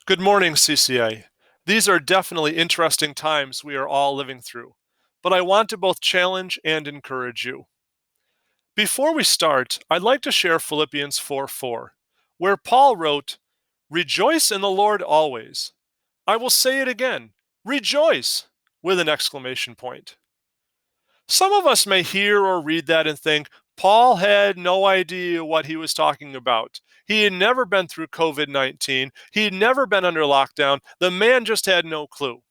Good morning, CCA. These are definitely interesting times we are all living through, but I want to both challenge and encourage you. Before we start, I'd like to share Philippians 4:4, where Paul wrote, "Rejoice in the Lord always. I will say it again, rejoice!" with an exclamation point. Some of us may hear or read that and think, Paul had no idea what he was talking about. He had never been through COVID 19. He had never been under lockdown. The man just had no clue.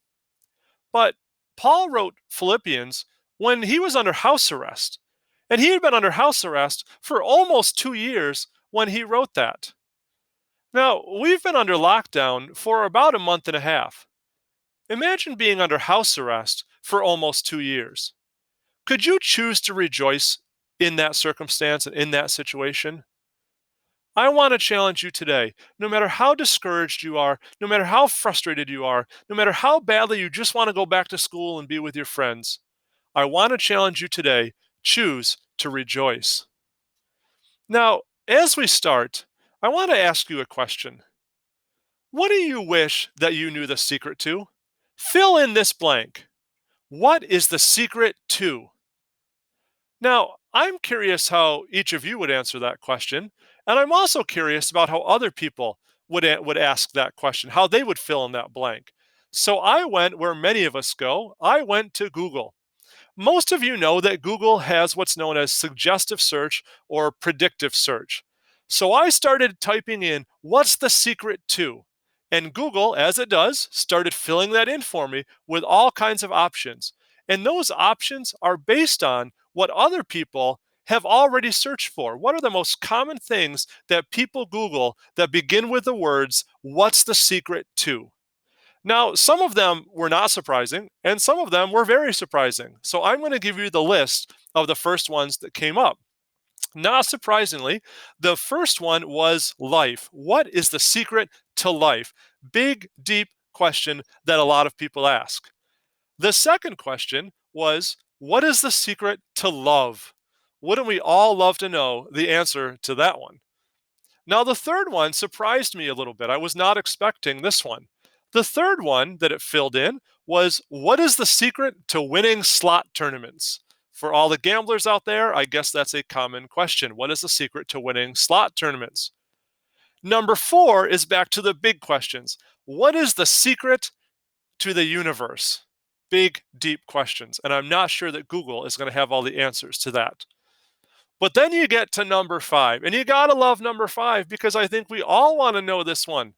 But Paul wrote Philippians when he was under house arrest. And he had been under house arrest for almost 2 years when he wrote that. Now, we've been under lockdown for about a month and a half. Imagine being under house arrest for almost 2 years. Could you choose to rejoice in that circumstance and in that situation? I want to challenge you today. No matter how discouraged you are, no matter how frustrated you are, no matter how badly you just want to go back to school and be with your friends, I want to challenge you today. Choose to rejoice. Now, as we start, I want to ask you a question. What do you wish that you knew the secret to? Fill in this blank. What is the secret to? Now, I'm curious how each of you would answer that question, and I'm also curious about how other people would ask that question, how they would fill in that blank. So I went where many of us go. I went to Google. Most of you know that Google has what's known as suggestive search or predictive search. So I started typing in, "What's the secret to?" And Google, as it does, started filling that in for me with all kinds of options. And those options are based on what other people have already searched for. What are the most common things that people Google that begin with the words, "What's the secret to?" Now, some of them were not surprising, and some of them were very surprising. So I'm going to give you the list of the first ones that came up. Not surprisingly, the first one was life. What is the secret to life? Big, deep question that a lot of people ask. The second question was, what is the secret to love? Wouldn't we all love to know the answer to that one? Now, the third one surprised me a little bit. I was not expecting this one. The third one that it filled in was, what is the secret to winning slot tournaments? For all the gamblers out there, I guess that's a common question. What is the secret to winning slot tournaments? Number four is back to the big questions. What is the secret to the universe? Big, deep questions. And I'm not sure that Google is going to have all the answers to that. But then you get to number five, and you got to love number five because I think we all want to know this one.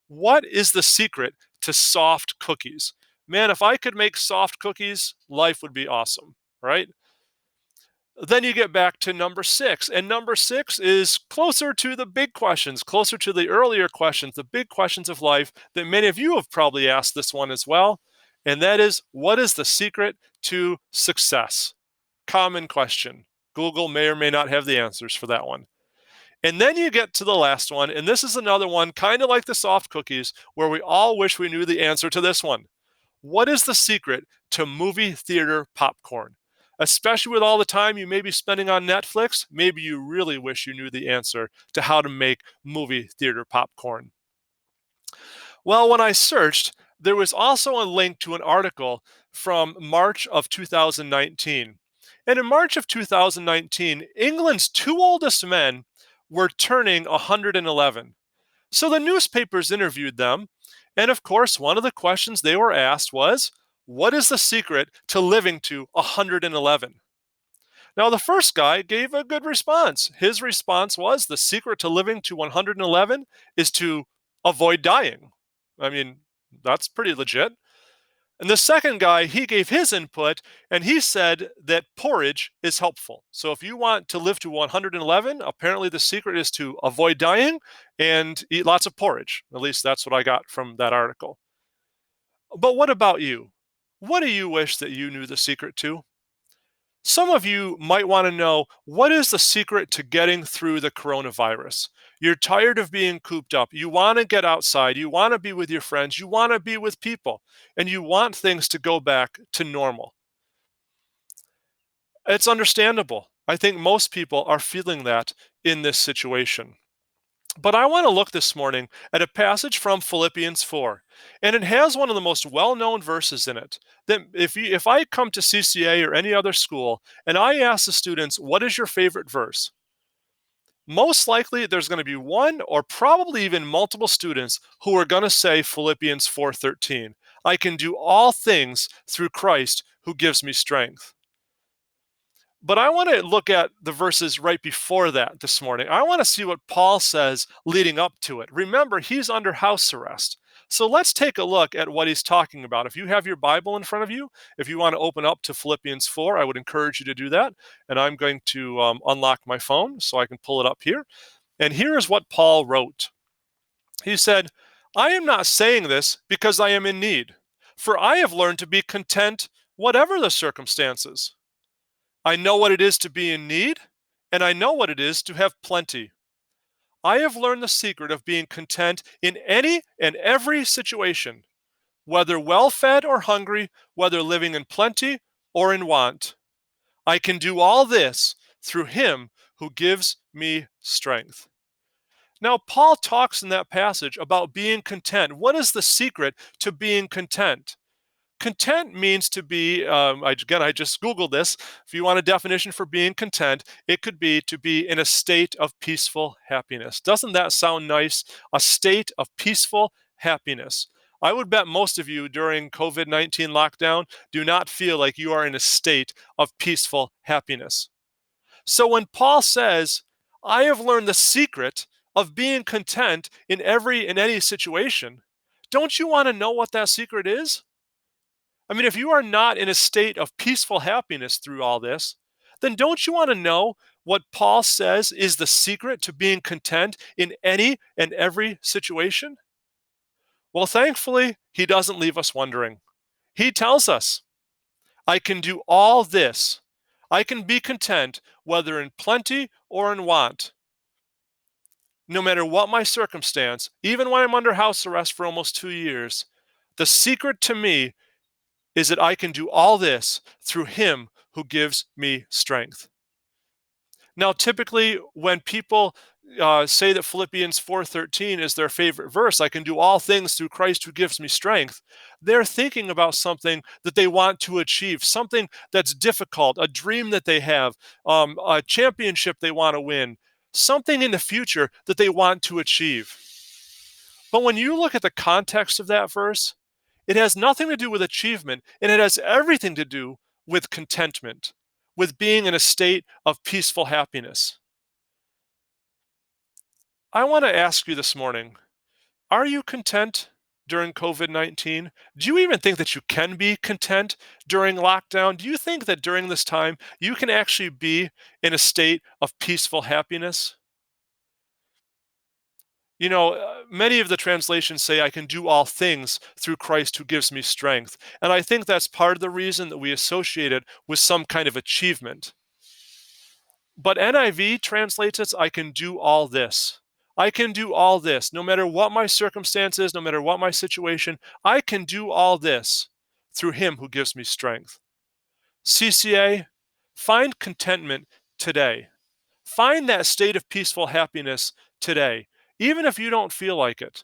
What is the secret to soft cookies? Man, if I could make soft cookies, life would be awesome, right? Then you get back to number six, and number six is closer to the big questions, closer to the earlier questions, the big questions of life that many of you have probably asked this one as well. And that is, what is the secret to success? Common question. Google may or may not have the answers for that one. And then you get to the last one, and this is another one, kind of like the soft cookies, where we all wish we knew the answer to this one. What is the secret to movie theater popcorn? Especially with all the time you may be spending on Netflix, maybe you really wish you knew the answer to how to make movie theater popcorn. Well, when I searched, there was also a link to an article from March of 2019. And in March of 2019, England's two oldest men were turning 111. So the newspapers interviewed them. And of course, one of the questions they were asked was, what is the secret to living to 111? Now, the first guy gave a good response. His response was, the secret to living to 111 is to avoid dying. I mean, that's pretty legit. And the second guy, he gave his input and he said that porridge is helpful. So if you want to live to 111, apparently the secret is to avoid dying and eat lots of porridge. At least that's what I got from that article. But what about you? What do you wish that you knew the secret to? Some of you might want to know, what is the secret to getting through the coronavirus? You're tired of being cooped up. You want to get outside. You want to be with your friends. You want to be with people. And you want things to go back to normal. It's understandable. I think most people are feeling that in this situation. But I want to look this morning at a passage from Philippians 4, and it has one of the most well-known verses in it. That if I come to CCA or any other school and I ask the students, what is your favorite verse? Most likely there's going to be one or probably even multiple students who are going to say Philippians 4:13. I can do all things through Christ who gives me strength. But I want to look at the verses right before that this morning. I want to see what Paul says leading up to it. Remember, he's under house arrest. So let's take a look at what he's talking about. If you have your Bible in front of you, if you want to open up to Philippians 4, I would encourage you to do that. And I'm going to unlock my phone so I can pull it up here. And here is what Paul wrote. He said, I am not saying this because I am in need, for I have learned to be content whatever the circumstances. I know what it is to be in need, and I know what it is to have plenty. I have learned the secret of being content in any and every situation, whether well fed or hungry, whether living in plenty or in want. I can do all this through him who gives me strength. Now, Paul talks in that passage about being content. What is the secret to being content? Content means to be, I just Googled this. If you want a definition for being content, it could be to be in a state of peaceful happiness. Doesn't that sound nice? A state of peaceful happiness. I would bet most of you during COVID-19 lockdown do not feel like you are in a state of peaceful happiness. So when Paul says, I have learned the secret of being content in any situation, don't you want to know what that secret is? I mean, if you are not in a state of peaceful happiness through all this, then don't you want to know what Paul says is the secret to being content in any and every situation? Well, thankfully, he doesn't leave us wondering. He tells us, I can do all this. I can be content whether in plenty or in want. No matter what my circumstance, even when I'm under house arrest for almost 2 years, the secret to me is that I can do all this through him who gives me strength. Now, typically, when people say that Philippians 4:13 is their favorite verse, I can do all things through Christ who gives me strength, they're thinking about something that they want to achieve, something that's difficult, a dream that they have, a championship they want to win, something in the future that they want to achieve. But when you look at the context of that verse, it has nothing to do with achievement, and it has everything to do with contentment, with being in a state of peaceful happiness. I want to ask you this morning, are you content during COVID-19? Do you even think that you can be content during lockdown? Do you think that during this time you can actually be in a state of peaceful happiness? You know, many of the translations say, I can do all things through Christ who gives me strength. And I think that's part of the reason that we associate it with some kind of achievement. But NIV translates it, I can do all this. I can do all this. No matter what my circumstances, no matter what my situation, I can do all this through him who gives me strength. CCA, find contentment today. Find that state of peaceful happiness today, even if you don't feel like it.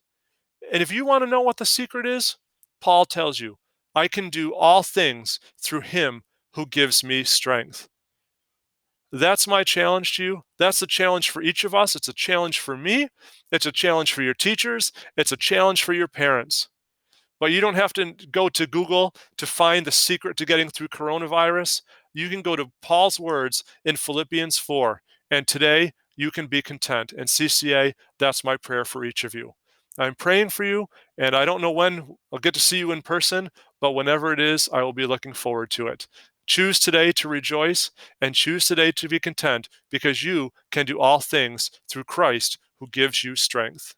And if you want to know what the secret is, Paul tells you, I can do all things through him who gives me strength. That's my challenge to you. That's the challenge for each of us. It's a challenge for me. It's a challenge for your teachers. It's a challenge for your parents. But you don't have to go to Google to find the secret to getting through coronavirus. You can go to Paul's words in Philippians 4, and today you can be content. And CCA, that's my prayer for each of you. I'm praying for you, and I don't know when I'll get to see you in person, but whenever it is, I will be looking forward to it. Choose today to rejoice and choose today to be content because you can do all things through Christ who gives you strength.